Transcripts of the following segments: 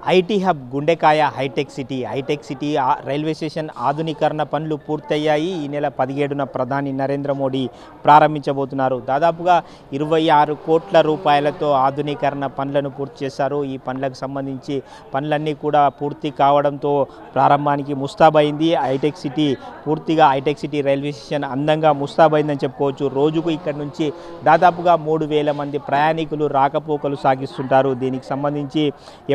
IT hub గుండెకాయ hitech city railway station ఆధునీకరణ పనులు పూర్తయ్యాయి. ఈ నెల 17న ప్రధాని నరేంద్ర మోడీ ప్రారంభించబోతున్నారు. దాదాపుగా 26 కోట్ల రూపాయలతో ఆధునీకరణ పనులను పూర్తి చేశారు. ఈ పనులకు సంబంధించి పనులన్నీ కూడా పూర్తి కావడంతో ప్రారంభానికి ముస్తాబైంది. హైటెక్ సిటీ రైల్వే స్టేషన్ అందంగా ముస్తాబైందని చెప్పుకోవచ్చు. రోజుకు ఇక్కడ నుంచి దాదాపుగా 3000 మంది ప్రయాణికులు రాకపోకలు సాగిస్తుంటారు. దీనికి సంబంధించి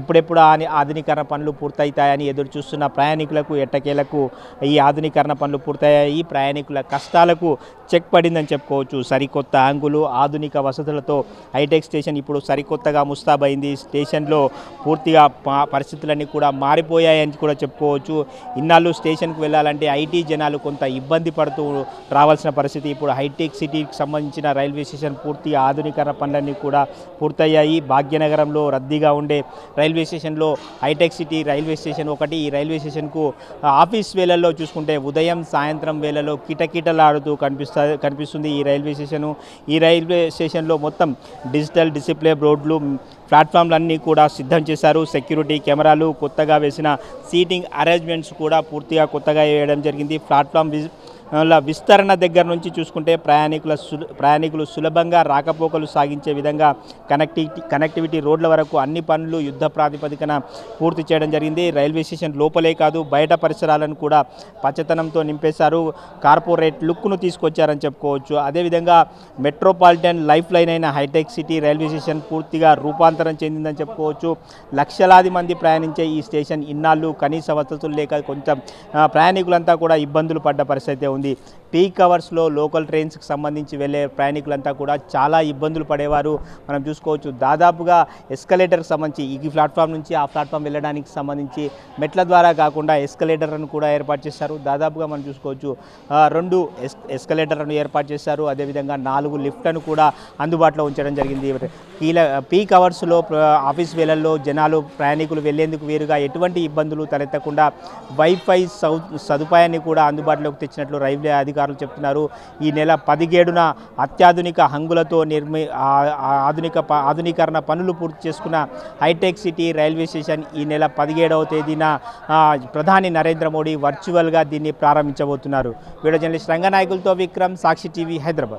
ఎప్పుడెప్పుడు ఆధునీకరణ పనులు పూర్తవుతాయని ఎదురు చూస్తున్న ప్రయాణికులకు ఎట్టకేలకు ఈ ఆధునీకరణ పనులు పూర్తయ్యాయి. ప్రయాణికుల కష్టాలకు చెక్ పడిందని చెప్పుకోవచ్చు. సరికొత్త యాంగులు, ఆధునిక వసతులతో హైటెక్ స్టేషన్ ఇప్పుడు సరికొత్తగా ముస్తాబైంది. స్టేషన్లో పూర్తిగా పరిస్థితులన్నీ కూడా మారిపోయాయని కూడా చెప్పుకోవచ్చు. ఇన్నాళ్ళు స్టేషన్కు వెళ్ళాలంటే ఐటీ జనాలు కొంత ఇబ్బంది పడుతూ రావాల్సిన పరిస్థితి. ఇప్పుడు హైటెక్ సిటీకి సంబంధించిన రైల్వే స్టేషన్ పూర్తిగా ఆధునీకరణ పనులన్నీ కూడా పూర్తయ్యాయి. భాగ్యనగరంలో రద్దీగా ఉండే రైల్వే స్టేషన్లో హైటెక్ సిటీ రైల్వే స్టేషన్ ఒకటి. ఈ రైల్వే స్టేషన్కు ఆఫీస్ వేళల్లో చూసుకుంటే ఉదయం సాయంత్రం వేళలో కిటకిటలాడుతూ కనిపిస్తుంది ఈ రైల్వే స్టేషను. ఈ రైల్వే స్టేషన్లో మొత్తం డిజిటల్ డిస్ప్లే బోర్డులు, ప్లాట్ఫామ్లన్నీ కూడా సిద్ధం చేశారు. సెక్యూరిటీ కెమెరాలు, కొత్తగా వేసిన సీటింగ్ అరేంజ్మెంట్స్ కూడా పూర్తిగా కొత్తగా వేయడం జరిగింది. ప్లాట్ఫామ్ విస్తరణ దగ్గర నుంచి చూసుకుంటే ప్రయాణికులు సులభంగా రాకపోకలు సాగించే విధంగా కనెక్టివిటీ రోడ్ల వరకు అన్ని పనులు యుద్ధ ప్రాతిపదికన పూర్తి చేయడం జరిగింది. రైల్వే స్టేషన్ లోపలే కాదు బయట పరిసరాలను కూడా పచ్చతనంతో నింపేశారు. కార్పొరేట్ లుక్ను తీసుకొచ్చారని చెప్పుకోవచ్చు. అదేవిధంగా మెట్రోపాలిటన్ లైఫ్ లైన్ అయిన హైటెక్ సిటీ రైల్వే స్టేషన్ పూర్తిగా రూపాంతరం చెందిందని చెప్పుకోవచ్చు. లక్షలాది మంది ప్రయాణించే ఈ స్టేషన్ ఇన్నాళ్ళు కనీస వసతులు లేక కొంచెం ప్రయాణికులంతా కూడా ఇబ్బందులు పడ్డ పరిస్థితి ఉంది. పీక్ అవర్స్లో లోకల్ ట్రైన్స్కి సంబంధించి వెళ్ళే ప్రయాణికులంతా కూడా చాలా ఇబ్బందులు పడేవారు. మనం చూసుకోవచ్చు. దాదాపుగా ఎస్కలేటర్కి సంబంధించి ఈ ప్లాట్ఫామ్ నుంచి ఆ ప్లాట్ఫామ్ వెళ్ళడానికి సంబంధించి మెట్ల ద్వారా కాకుండా ఎస్కలేటర్లను కూడా ఏర్పాటు చేశారు. దాదాపుగా మనం చూసుకోవచ్చు 2 ఎస్కలేటర్లను ఏర్పాటు చేశారు. అదేవిధంగా 4 లిఫ్ట్లను కూడా అందుబాటులో ఉంచడం జరిగింది. పీక్ అవర్స్లో ఆఫీస్ వేళల్లో జనాలు ప్రయాణికులు వెళ్లేందుకు వీరుగా ఎటువంటి ఇబ్బందులు తలెత్తకుండా వైఫై సదుపాయాన్ని కూడా అందుబాటులోకి తెచ్చినట్లు రైల్వే అధికారులు చెప్తున్నారు. ఈ నెల 17న అత్యాధునిక హంగులతో ఆధునీకరణ పనులు పూర్తి చేసుకున్న హైటెక్ సిటీ రైల్వే స్టేషన్ ఈ నెల 17వ తేదీన ప్రధాని నరేంద్ర మోడీ వర్చువల్గా దీన్ని ప్రారంభించబోతున్నారు. వీడియో జర్నలిస్ట్ రంగనాయకులతో విక్రమ్, సాక్షి టీవీ, హైదరాబాద్.